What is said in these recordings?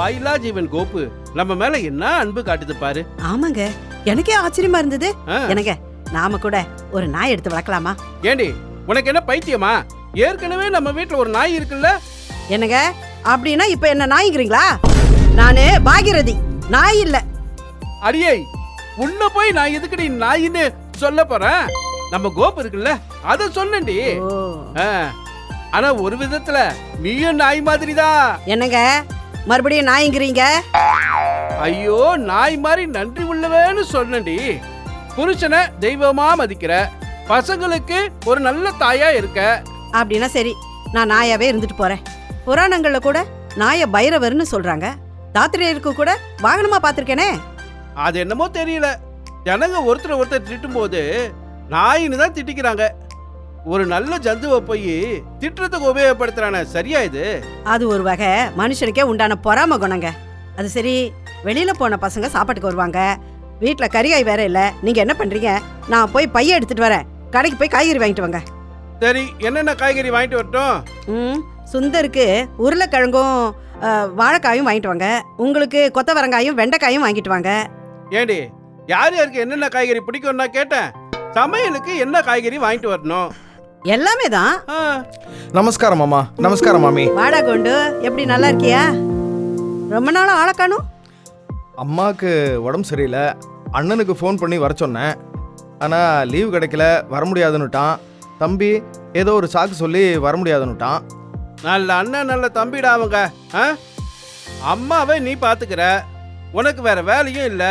வாயிலா ஜீவன் கோப்பு நம்ம மேல என்ன அன்பு காட்டுது பாரு. ஆமாங்க, எனக்கே ஆச்சரியமா இருந்தது. ஆ. எனக்கு நாம கூட ஒரு நாய் எடுத்து வளர்க்கலாமா? ஏண்டி உனக்கு என்ன பைத்தியமா? ஏற்கனவே நம்ம வீட்டுல ஒரு நாய் இருக்குல்ல. என்னங்க அப்படின்னா இப்ப என்ன நாய்ங்கிறீங்களா? நானு பாகிரதி, நாய் இல்ல. அடியே உன்ன போய் நான் எதுக்குடி நாயின்னு சொல்ல போறேன்? நம்ம கோப்பு இருக்குல்ல அத சொன்னேன்டி. ஓ. ஆ. ஆனா ஒரு விதத்துல நீயும் நாய் மாதிரிதான். என்னங்க மறுபடியும் நாய்ங்கிறீங்க? ஐயோ, நாய் மாதிரி நன்றி உள்ளவேன்னு சொன்னேன்டி. புருஷனை தெய்வமா மதிக்கிற, பசங்களுக்கு ஒரு நல்ல தாயா இருக்க. அப்படின்னா சரி, நான் நாயாவே இருந்துட்டு போறேன். புராணங்கள்ல கூட நாய பைரவர்னு சொல்றாங்க. தாத்திரேயருக்கு கூட வாகனமா பாத்திருக்கேனே. அது என்னமோ தெரியல, ஜனங்க ஒருத்தர் திட்டும் போது நாயின்னு தான் திட்டிக்கிறாங்க. ஒரு நல்ல ஜந்துவை போய் திட்டத்துக்கு உபயோகப்படுத்துறான, சரியா இது? அது ஒரு வகை மனுஷனுக்கே உண்டான பொறாம குணங்க. அது சரி, வெளியில போன பசங்க சாப்பாட்டுக்கு வருவாங்க, வீட்டுல கறிகாய் வேற இல்ல, நீங்க என்ன பண்றீங்க? நான் போய் பைய எடுத்துட்டு வரேன், கடைக்கு போய் காய்கறி வாங்கிட்டு வாங்க. சரி, என்னென்ன காய்கறி வாங்கிட்டு வரட்டும்? சுந்தருக்கு உருளைக்கிழங்கும் வாழைக்காயும் வாங்கிட்டு வாங்க. உங்களுக்கு கொத்தவரங்காயும் வெண்டைக்காயும் வாங்கிட்டு வாங்க. ஏண்டி யார் யாருக்கு என்னென்ன காய்கறி பிடிக்கும்னா கேட்டேன். சமையலுக்கு என்ன காய்கறி வாங்கிட்டு வரணும்? எல்லாமே தான். நமஸ்காரம் மாமா. நமஸ்காரம் மாமி. வாடா கொண்டு, எப்படி நல்லா இருக்கியா? ரொம்ப நாளா ஆளை காணோம். அம்மாவுக்கு உடம்பு சரியில்லை, அண்ணனுக்கு ஃபோன் பண்ணி வர சொன்னேன். ஆனால் லீவு கிடைக்கல, வர முடியாதுன்னுட்டான். தம்பி ஏதோ ஒரு சாக்கு சொல்லி வர முடியாதுன்னுட்டான். நல்ல அண்ணன் நல்ல தம்பிடா அவங்க. அம்மாவை நீ பாத்துக்கிற, உனக்கு வேற வேலையும் இல்ல,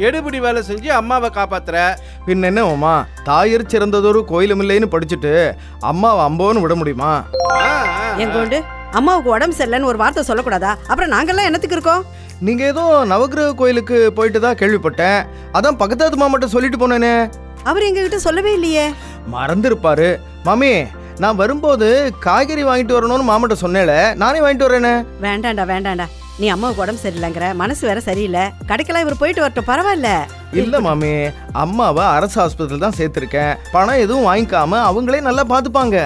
எடுபிடி வேலை செஞ்சு அம்மாவை காப்பாத்துற. பின் என்ன மாமா, தாயிற் சிறந்ததொரு கோயிலும் இல்லைன்னு படிச்சுட்டு அம்மாவை அம்போன்னு விட முடியுமா? எங்கொண்டு அம்மாவுக்கு உடம்பு சரியில்லைன்னு ஒரு வார்த்தை சொல்லக்கூடாதா? அப்புறம் நாங்கெல்லாம் என்னத்துக்கு இருக்கோம்? நீங்க ஏதோ நவகிரக கோயிலுக்கு போயிட்டு தான் கேள்விப்பட்டேன். அதான் பக்கத்து மாமாட்ட சொல்லிட்டு போனேனே. அவர் எங்ககிட்ட சொல்லவே இல்லையே. மறந்துருப்பாரு. மாமி, நான் வரும்போது காய்கறி வாங்கிட்டு வரணும்னு மாமாட்ட சொன்னேல, நானே வாங்கிட்டு வரேனே. வேண்டாண்டா வேண்டாண்டா, நீ அம்மாவுக்கு உடம்பு சரியில்லைங்கிற, மனசு வேற சரியில்லை, கடைக்கெல்லாம் இவர் போயிட்டு வரட்டும், பரவாயில்ல. இல்ல மாமி, அம்மாவை அரசு ஆஸ்பத்திரியில் தான் சேர்த்திருக்கேன். பணம் எதுவும் வாங்கிக்காம அவங்களே நல்லா பாத்துப்பாங்க.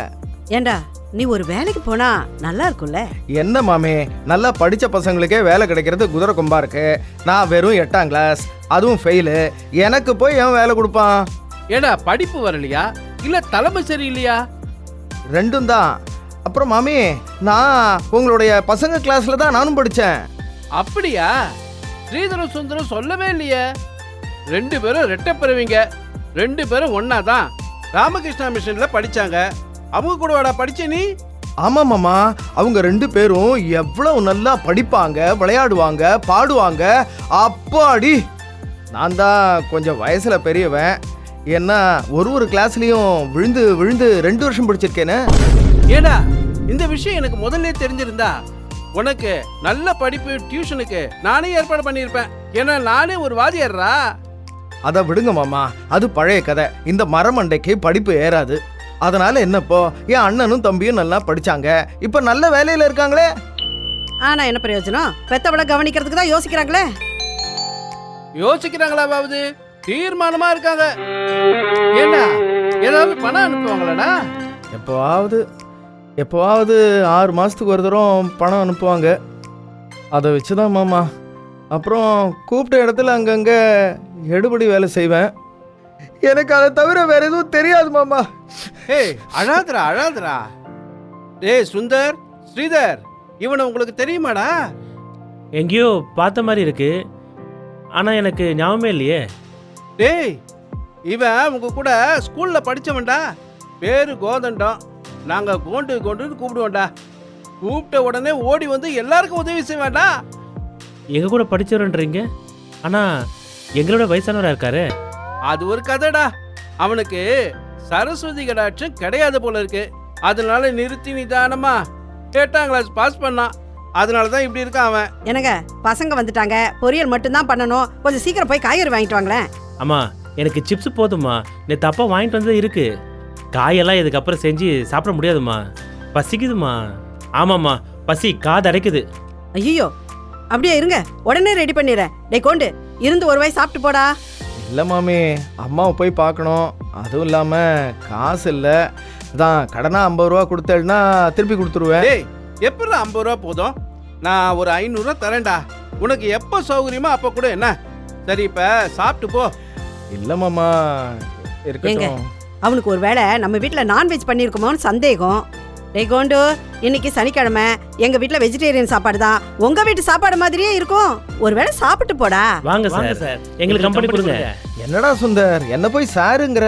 ஏண்டா நீ ஒரு வேலைக்கு போனா நல்லா இருக்கும்ல? என்ன மாமி, நல்லா படிச்ச பசங்களுக்கே வேலை கிடைக்கிறது குதிரை கொம்பா இருக்கு. நான் வெறும் 8ஆம் கிளாஸ், அதுவும் ஃபெயிலு. எனக்கு போய் எவன் வேலை கொடுப்பான்? ஏடா படிப்பு வரலையா இல்ல தலைமை சரியில்லையா? ரெண்டும் தான். அப்புறம் மாமி, நான் உங்களுடைய பசங்க கிளாஸ்ல தான் நானும் படித்தேன். அப்படியா? ஸ்ரீதரம் சுந்தரம் சொல்லவே இல்லையே. 2 பேரும் ரெட்டப்பிறவிங்க, 2 பேரும் ஒன்னா தான் ராமகிருஷ்ணா மிஷன்ல படிச்சாங்க. அவங்க கூட வாடா படிச்ச நீ? ஆமா மாமா, அவங்க 2 பேரும் எவ்வளவு நல்லா படிப்பாங்க, விளையாடுவாங்க, பாடுவாங்க. அப்பாடி, நான் தான் கொஞ்சம் வயசுல பெரியவன். ஏன்னா ஒரு கிளாஸ்லயும் விழுந்து விழுந்து 2 வருஷம் படிச்சிருக்கேன்னு. ஏடா இந்த விஷயம் எனக்கு முதல்ல தெரிஞ்சிருந்தா உனக்கு நல்ல படிப்பு டியூஷனுக்கு நானே ஏற்பாடு பண்ணியிருப்பேன். ஏன்னா நானே ஒரு வாதியாரா. அதை விடுங்க மாமா, அது பழைய கதை. இந்த மரமண்டைக்கு படிப்பு ஏறாது. அதனால என்னப்போ, என் அண்ணனும் தம்பியும் நல்லா படிச்சாங்க, இப்ப நல்ல வேலையில இருக்காங்களே. ஆனா என்ன பிரயோஜனம்? பெத்தவளை கவனிக்கிறதுக்கு தான் யோசிக்கிறாங்களே. யோசிக்கிறாங்களாவது தீர்மானமா இருக்காங்க. ஏண்டா ஏதாவது பணம் அனுப்புவாங்களாடா? எப்போவாவது 6 மாசத்துக்கு ஒரு தரம் பணம் அனுப்புவாங்க. அதை வச்சுதான் மாமா. அப்புறம் கூப்பிட்ட இடத்துல அங்கங்க எடுபடி வேலை செய்வேன். எனக்கு அதை தவிர வேற எதுவும் தெரியாது மாமா. ஏய் அழாதரா. டேய் சுந்தர், ஸ்ரீதர், இவனை உங்களுக்கு தெரியுமாடா? எங்கேயோ பார்த்த மாதிரி இருக்கு, ஆனா எனக்கு ஞாபகமே இல்லையே. டேய் இவன் உங்க கூட ஸ்கூல்ல படிச்சவன்டா. பேரு கோதண்டம். நாங்க கோண்டுன்னு கூப்பிடுவோம்டா. கூப்பிட்ட உடனே ஓடி வந்து எல்லாருக்கும் உதவி செய்வான்டா. எங்க கூட படிச்சவன்றீங்க, ஆனா எங்களோட வயசானவரா இருக்காரு. அது ஒரு கதைடா. அவனுக்கு சரஸ்வதி கடாட்சம் கிடையாது போல இருக்கு. அதனால நிறுத்தி நிதானமா 8ஆம் கிளாஸ் பாஸ் பண்ணான். அதனாலதான் இப்படி இருக்கான் அவன். என்னங்க பசங்க வந்துட்டாங்க, பொரியல் மட்டும்தான் பண்ணணும், கொஞ்சம் சீக்கிரம் போய் காய்கறி வாங்கிட்டு வாங்களேன். அம்மா, எனக்கு சிப்ஸ் போதுமா, நேற்று அப்பா வாங்கிட்டு வந்தது இருக்கு. காயெல்லாம் இதுக்கப்புறம் செஞ்சு சாப்பிட முடியாதுமா, பசிக்குதுமா. ஆமாம்மா, பசி காது அடைக்குது. ஐயோ, அப்படியே இருங்க, உடனே ரெடி பண்ணிடுறேன். டே கோண்டு, இருந்து ஒரு வாய் சாப்பிட்டு போடா. இல்லை மாமி, அம்மாவை போய் பார்க்கணும். அதுவும் இல்லாமல் காசு இல்லை. தான் கடனா 50 ரூபா கொடுத்தேன்னா திருப்பி கொடுத்துருவேன். டேய் எப்படா 50 ரூபா போதும்? நான் ஒரு 500 தரேன்டா. உனக்கு எப்போ சௌகரியமோ அப்போ கூட என்ன. சரி இப்போ சாப்பிட்டு போ. இல்ல மாமா, இருக்கட்டும். அவனுக்கு ஒரு வேளை நம்ம வீட்டில் நான்வெஜ் பண்ணியிருக்குமோன்னு சந்தேகம். டேய் கோண்டு, இன்னைக்கு சனிக்கிழமை எங்க வீட்டில் வெஜிடேரியன் சாப்பாடு தான். உங்க வீட்டு சாப்பாடு மாதிரியே இருக்கும். ஒருவேளை சாப்பிட்டு போடா. வாங்க சார், எங்களுக்கு கம்பெனி கொடுங்க. என்னடா சுந்தர், என்ன போய் சாருங்கிற?